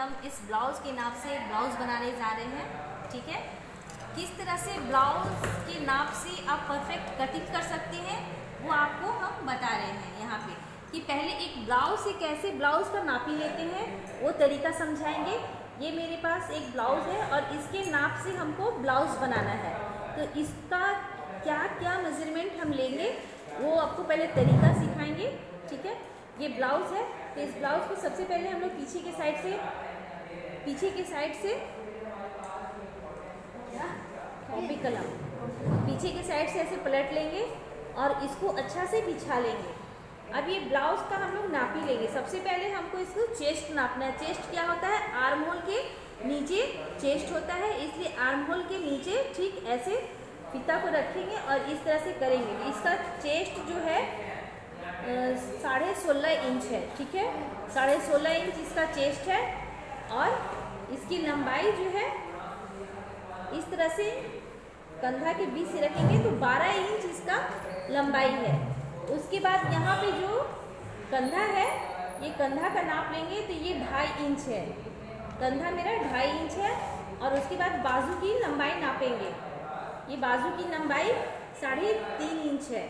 हम इस ब्लाउज़ के नाप से एक ब्लाउज़ बनाने जा रहे हैं। ठीक है, किस तरह से ब्लाउज़ के नाप से आप परफेक्ट कटिंग कर सकते हैं वो आपको हम बता रहे हैं यहाँ पे, कि पहले एक ब्लाउज़ से कैसे ब्लाउज़ का नापी लेते हैं वो तरीका समझाएंगे। ये मेरे पास एक ब्लाउज़ है और इसके नाप से हमको ब्लाउज़ बनाना है, तो इसका क्या क्या मेजरमेंट हम लेंगे वो आपको पहले तरीका सिखाएंगे। ठीक है, ये ब्लाउज़ है, तो इस ब्लाउज़ को सबसे पहले हम लोग पीछे के साइड से कॉपी कलम पीछे के साइड से ऐसे पलट लेंगे और इसको अच्छा से बिछा लेंगे। अब ये ब्लाउज़ का हम लोग नापी लेंगे। सबसे पहले हमको इसको चेस्ट नापना है। चेस्ट क्या होता है, आर्म होल के नीचे चेस्ट होता है, इसलिए आर्म होल के नीचे ठीक ऐसे फीता को रखेंगे और इस तरह से करेंगे। इसका चेस्ट जो है 16.5 इंच है। ठीक है, 16.5 इंच इसका चेस्ट है और इसकी लंबाई जो है इस तरह से कंधा के बीच से रखेंगे तो 12 इंच इसका लंबाई है। उसके बाद यहाँ पे जो कंधा है, ये कंधा का नाप लेंगे तो ये 2.5 इंच है। कंधा मेरा 2.5 इंच है और उसके बाद बाजू की लंबाई नापेंगे। ये बाजू की लंबाई 3.5 इंच है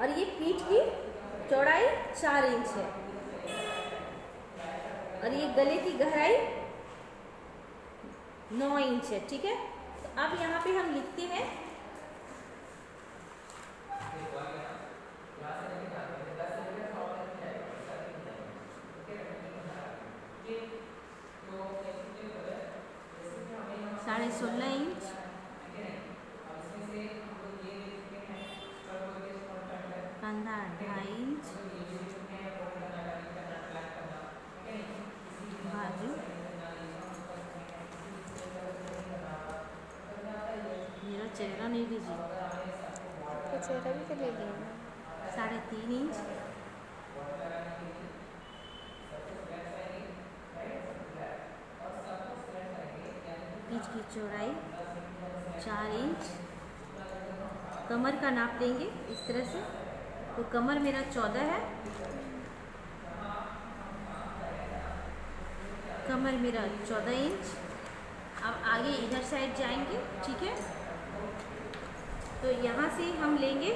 और ये पीठ की चौड़ाई 4 इंच है और ये गले की गहराई 9 इंच है। ठीक है, तो अब यहाँ पे हम लिखते हैं साढ़े 16 इंच, कंधा 2.5 इंच, बाजू मेरा चेहरा नहीं लीजिए, तो चेहरा भी तो ले लिया 3.5 इंच, पीठ की चौड़ाई 4 इंच। कमर का नाप लेंगे इस तरह से, तो कमर मेरा 14 है, कमर मेरा 14 इंच। अब आगे इधर साइड जाएंगे। ठीक है, तो यहाँ से हम लेंगे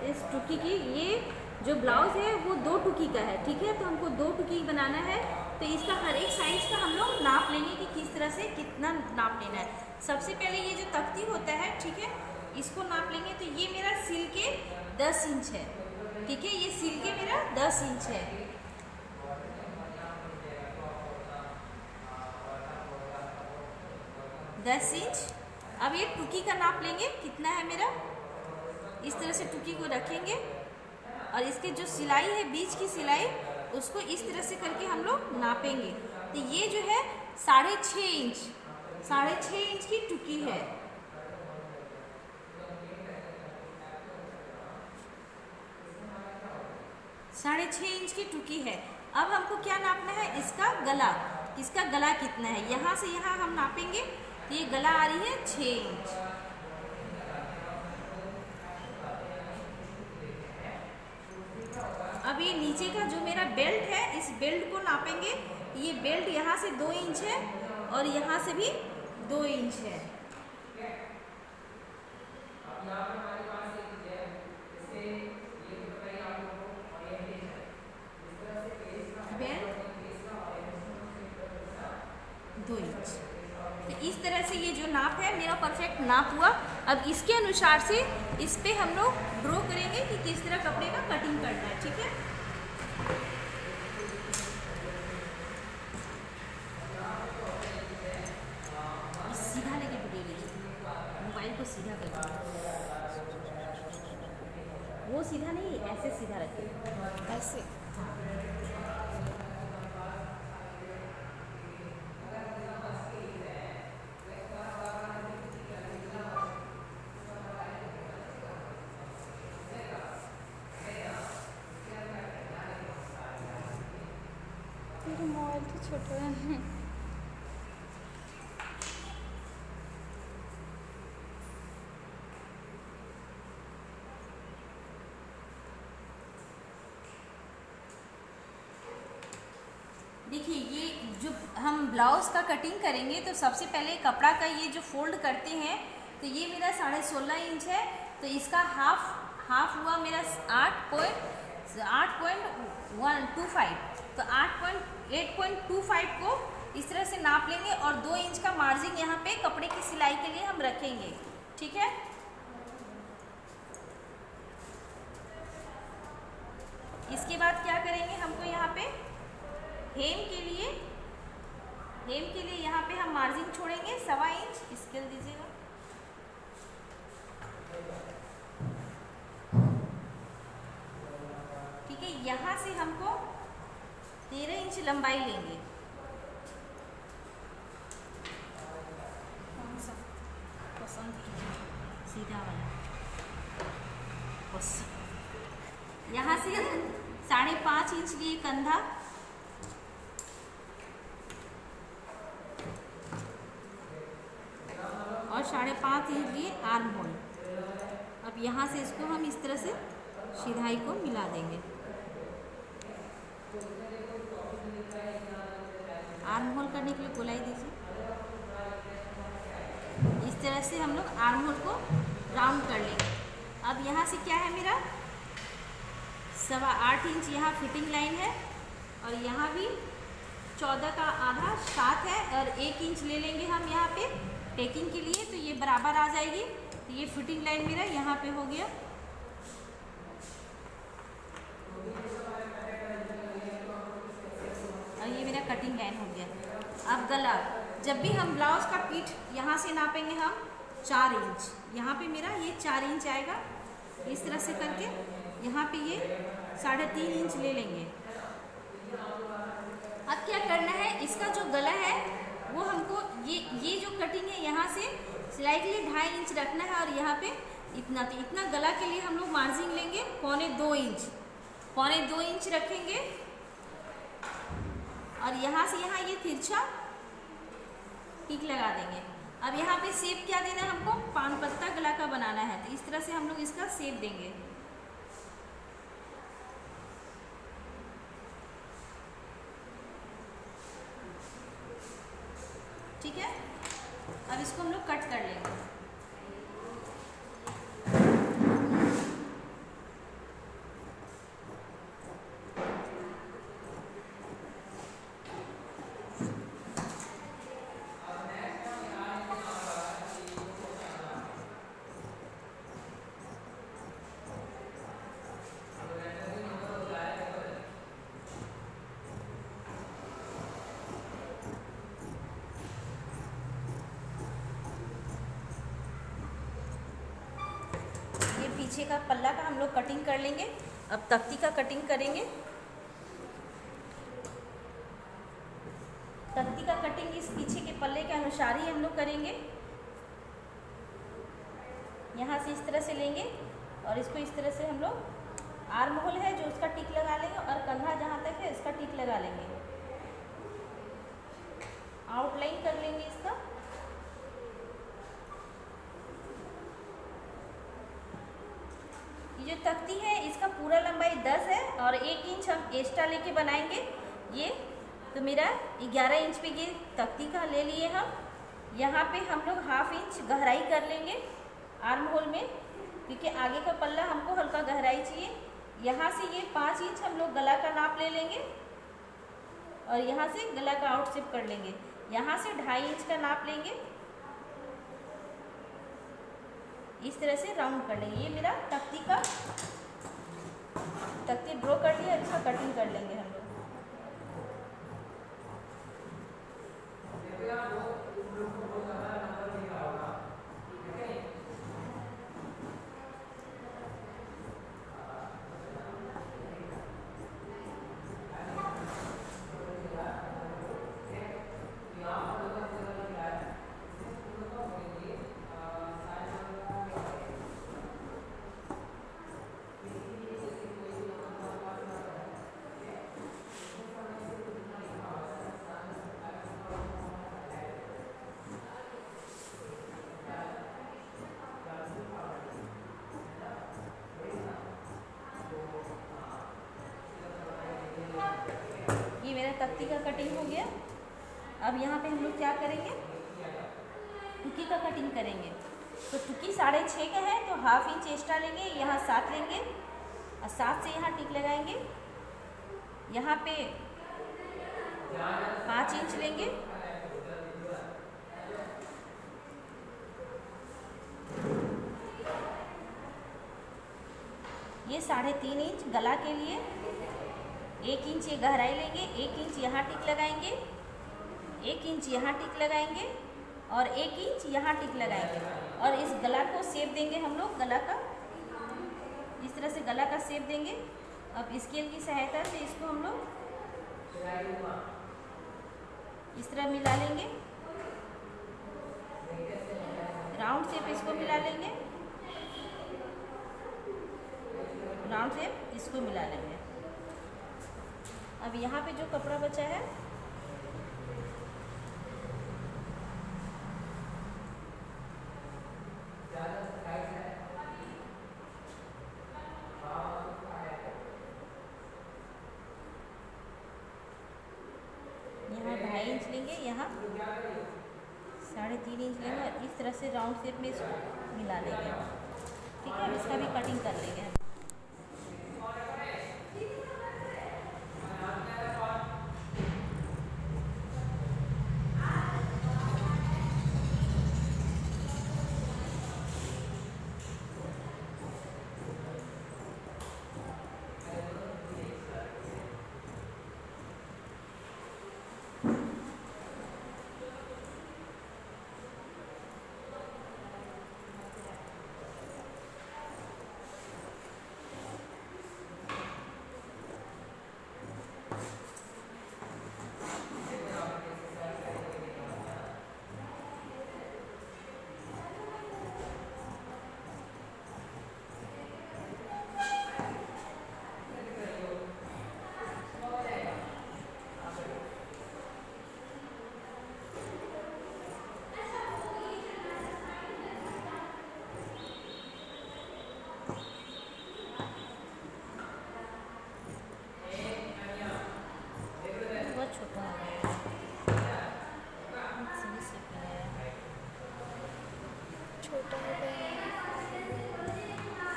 इस टुकी की, ये जो ब्लाउज़ है वो 2 टुकी का है। ठीक है, तो हमको 2 टुकी बनाना है, तो इसका हर एक साइज़ का हम लोग नाप लेंगे कि किस तरह से कितना नाप लेना है। सबसे पहले ये जो तख्ती होता है, ठीक है, इसको नाप लेंगे। तो ये मेरा सिल के 10 इंच है। ठीक है, ये सिल के मेरा 10 इंच है। अब ये टुकी का नाप लेंगे कितना है मेरा, इस तरह से टुकी को रखेंगे और इसके जो सिलाई है बीच की सिलाई उसको इस तरह से करके हम लोग नापेंगे। तो ये जो है 6.5 इंच, 6.5 इंच की टुकी है। साढ़े 6 इंच की टुकी है। अब हमको क्या नापना है, इसका गला, इसका गला कितना है, यहाँ से यहाँ हम नापेंगे। तो ये गला आ रही है 6 इंच। अब ये नीचे का जो मेरा बेल्ट है, इस बेल्ट को नापेंगे। ये बेल्ट यहाँ से 2 इंच है और यहाँ से भी 2 इंच है। Belt 2 inch. तो इस तरह से ये जो नाप है मेरा परफेक्ट नाप हुआ। अब इसके अनुसार से इस पे हम लोग ड्रॉ करेंगे कि किस तरह कपड़े का कटिंग करना है। ठीक है, सीधा लेके वीडियो लीजिए, मोबाइल को सीधा करिए। वो सीधा नहीं, ऐसे सीधा रखिए, ऐसे। मेरा मोबाइल तो छोटा है। देखिए, ये जो हम ब्लाउज़ का कटिंग करेंगे तो सबसे पहले कपड़ा का ये जो फोल्ड करते हैं, तो ये मेरा 16.5 इंच है, तो इसका हाफ हुआ मेरा 8.125, तो 8.25 को इस तरह से नाप लेंगे और 2 इंच का मार्जिन यहाँ पे कपड़े की सिलाई के लिए हम रखेंगे। ठीक है, इसके बाद क्या करेंगे, हमको यहाँ पे हेम के लिए यहाँ पे हम मार्जिन छोड़ेंगे 1.25 इंच। स्केल दीजिएगा। ठीक है, यहाँ से हमको 13 इंच लंबाई लेंगे। कौन सा पसंद कीजिए, सीधा वाला पसंद। यहाँ से 5.5 इंच लिए कंधा, और 5.5 इंच लिए आर्म होल। अब यहाँ से इसको हम इस तरह से सिधाई को मिला देंगे। आर्म होल करने के लिए गोलाई दीजिए। इस तरह से हम लोग आर्म होल को राउंड कर लेंगे। अब यहाँ से क्या है मेरा 8.25 इंच यहाँ फिटिंग लाइन है, और यहाँ भी 14 का आधा 7 है, और 1 इंच ले लेंगे हम यहाँ पे टेकिंग के लिए, तो ये बराबर आ जाएगी। तो ये फिटिंग लाइन मेरा यहाँ पे हो गया। और ये मेरा कटिंग लाइन हो गया। अब गला, जब भी हम ब्लाउज का पीठ यहाँ से नापेंगे हम 4 इंच, यहाँ पे मेरा ये 4 इंच आएगा। इस तरह से करके यहाँ पे ये 3.5 इंच ले लेंगे। अब क्या करना है, इसका जो गला है वो हमको ये जो कटिंग है यहाँ से सिलाई के लिए 2.5 इंच रखना है, और यहाँ पे इतना गला के लिए हम लोग मार्जिन लेंगे 2.25 इंच, 2.25 इंच रखेंगे। और यहाँ से यहाँ ये तिरछा टिक लगा देंगे। अब यहाँ पे शेप क्या देना है, हमको पान पत्ता गला का बनाना है, तो इस तरह से हम लोग इसका शेप देंगे। ठीक है, अब इसको हम लोग कट कर लेंगे। पीछे का पल्ला का हम लोग कटिंग कर लेंगे। अब तख्ती का कटिंग करेंगे। तख्ती का कटिंग इस पीछे के पल्ले के अनुसार ही हम लोग करेंगे। यहाँ से इस तरह से लेंगे और इसको इस तरह से हम लोग आर्म होल है जो उसका टिक लगा लेंगे, और कंधा जहाँ तक है इसका टिक लगा लेंगे। आउटलाइन कर लेंगे इसका। ये जो तख्ती है इसका पूरा लंबाई 10 है और 1 इंच हम एक्स्ट्रा लेके बनाएंगे। ये तो मेरा 11 इंच पे ये तख्ती का ले लिए हम। यहाँ पे हम लोग 1/2 इंच गहराई कर लेंगे आर्म होल में, क्योंकि आगे का पल्ला हमको हल्का गहराई चाहिए। यहाँ से ये 5 इंच हम लोग गला का नाप ले लेंगे और यहाँ से गला का आउट शेप कर लेंगे। यहाँ से 2.5 इंच का नाप लेंगे, इस तरह से राउंड कर लेंगे। ये मेरा तख्ती ड्रॉ कर लिया, अच्छा कटिंग कर लेंगे हम लोग। तख्ती का कटिंग हो गया। अब यहाँ पे हम लोग क्या करेंगे, टुकी का कटिंग करेंगे। तो टुकी 6.5 का है तो 1/2 इंच एक्स्ट्रा लेंगे, यहाँ 7 लेंगे और 7 से यहाँ टिक लगाएंगे। यहाँ पे 5 इंच लेंगे, ये 3.5 इंच गला के लिए। 1 इंच ये गहराई लेंगे, 1 इंच यहाँ टिक लगाएंगे, 1 इंच यहाँ टिक लगाएंगे और 1 इंच यहाँ टिक लगाएंगे। और इस गला को शेप देंगे हम लोग, गला का इस तरह से गला का शेप देंगे। अब स्केल की सहायता से इसको हम लोग इस तरह मिला लेंगे, राउंड शेप इसको मिला लेंगे, राउंड शेप इसको मिला लेंगे। अब यहाँ पे जो कपड़ा बचा है यहाँ 2.5 इंच लेंगे, यहाँ 3.5 इंच लेंगे और इस तरह से राउंड शेप में इसको मिला लेंगे। ठीक है, अब इसका भी कटिंग कर लेंगे। छोटा हो गया है।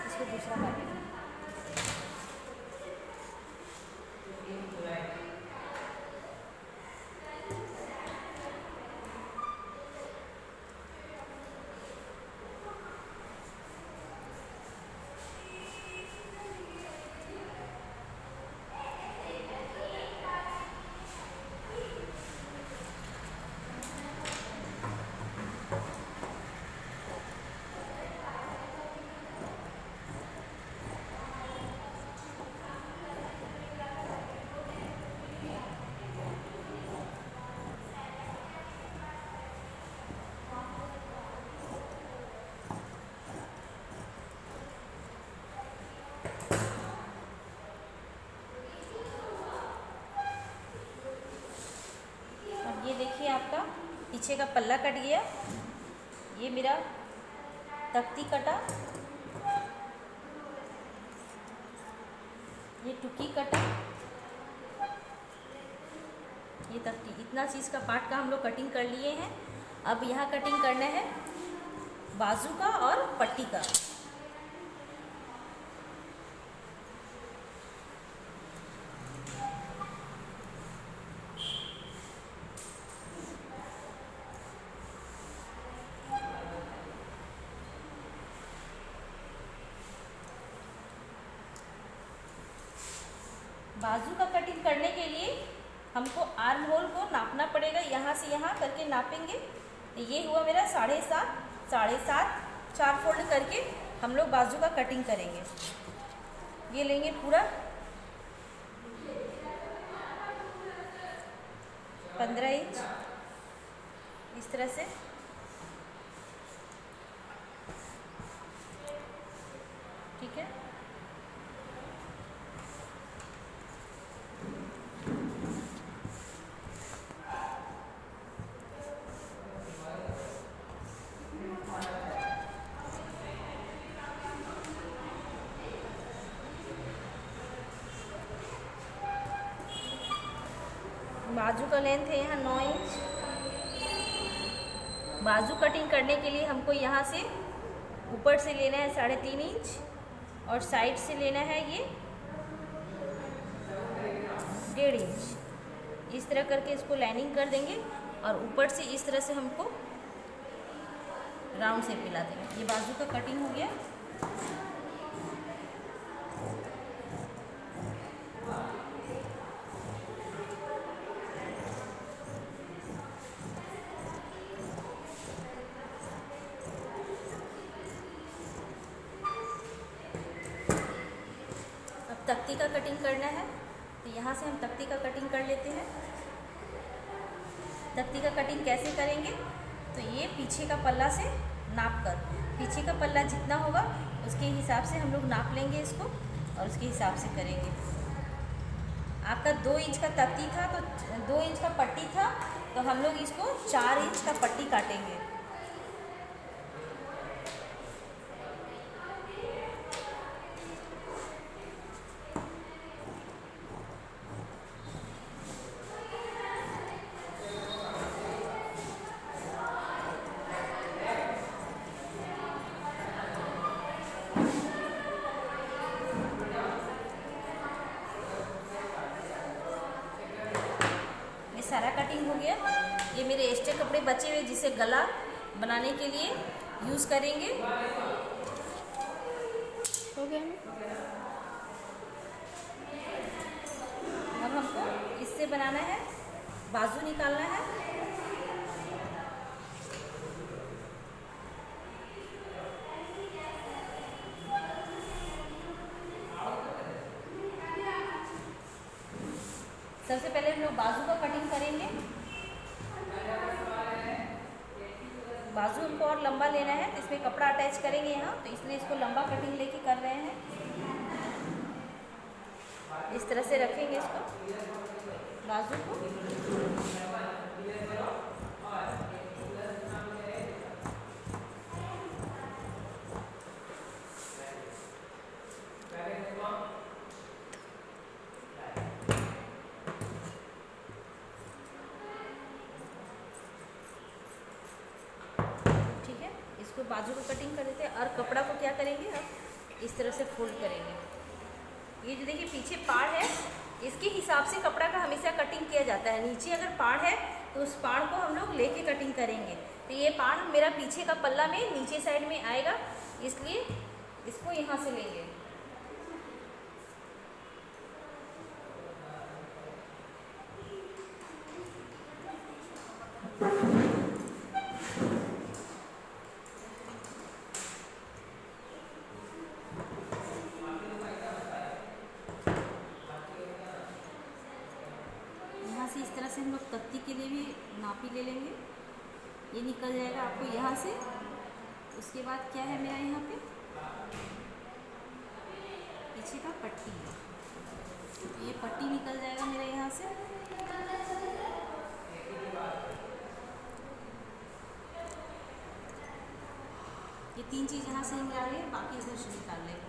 इसको दूसरा काटेंगे। ये देखिए आपका पीछे का पल्ला कट गया, ये मेरा तख्ती कटा, ये टुकी कटा, ये तख्ती, इतना चीज़ का पार्ट का हम लोग कटिंग कर लिए हैं। अब यहाँ कटिंग करना है बाजू का और पट्टी का। बाजू का कटिंग करने के लिए हमको आर्म होल को नापना पड़ेगा, यहाँ से यहाँ करके नापेंगे। तो ये हुआ मेरा 7.5, 7.5, 4 फोल्ड करके हम लोग बाजू का कटिंग करेंगे। ये लेंगे पूरा 15 इंच इस तरह से। ठीक है, बाजू का लेंथ है यहाँ 9 इंच। बाजू कटिंग करने के लिए हमको यहाँ से ऊपर से लेना है 3.5 इंच और साइड से लेना है ये 1.5 इंच। इस तरह करके इसको लाइनिंग कर देंगे और ऊपर से इस तरह से हमको राउंड शेप मिला देंगे। ये बाजू का कटिंग हो गया। तख्ती का कटिंग करना है तो यहाँ से हम तख्ती का कटिंग कर लेते हैं। तख्ती का कटिंग कैसे करेंगे तो ये पीछे का पल्ला से नाप कर, पीछे का पल्ला जितना होगा उसके हिसाब से हम लोग नाप लेंगे इसको और उसके हिसाब से करेंगे। आपका 2 इंच का तख्ती था तो 2 इंच का पट्टी था तो हम लोग इसको 4 इंच का पट्टी काटेंगे। सारा कटिंग हो गया। ये मेरे एक्स्ट्रा कपड़े बचे हुए जिसे गला बनाने के लिए यूज़ करेंगे। हो गया। अब हमको इससे बनाना है, बाजू निकालना है। सबसे पहले हम लोग बाजू का कटिंग करेंगे। बाजू हमको और लंबा लेना है, इसमें कपड़ा अटैच करेंगे यहाँ, तो इसलिए इसको लंबा कटिंग लेके कर रहे हैं। इस तरह से रखेंगे इसको बाजू को। इसको बाजू को कटिंग कर देते हैं और कपड़ा को क्या करेंगे, अब इस तरह से फोल्ड करेंगे। ये जो देखिए पीछे पाड़ है, इसके हिसाब से कपड़ा का हमेशा कटिंग किया जाता है। नीचे अगर पाड़ है तो उस पाड़ को हम लोग लेके कटिंग करेंगे। तो ये पाड़ मेरा पीछे का पल्ला में नीचे साइड में आएगा, इसलिए इसको यहाँ से लेंगे। इस तरह से हम लोग तख्ती के लिए भी नापी ले लेंगे। ये निकल जाएगा आपको यहाँ से। उसके बाद क्या है मेरा यहाँ पे पीछे का पट्टी है, तो ये पट्टी निकल जाएगा मेरा यहाँ से। ये 3 चीज़ यहाँ से निकाल लें, बाकी इधर से निकाल लेंगे।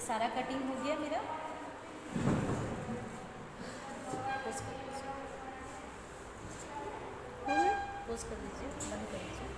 सारा कटिंग हो गया मेरा। पोस्ट कर दीजिए, पोस्ट कर दीजिए, बंद कर दीजिए।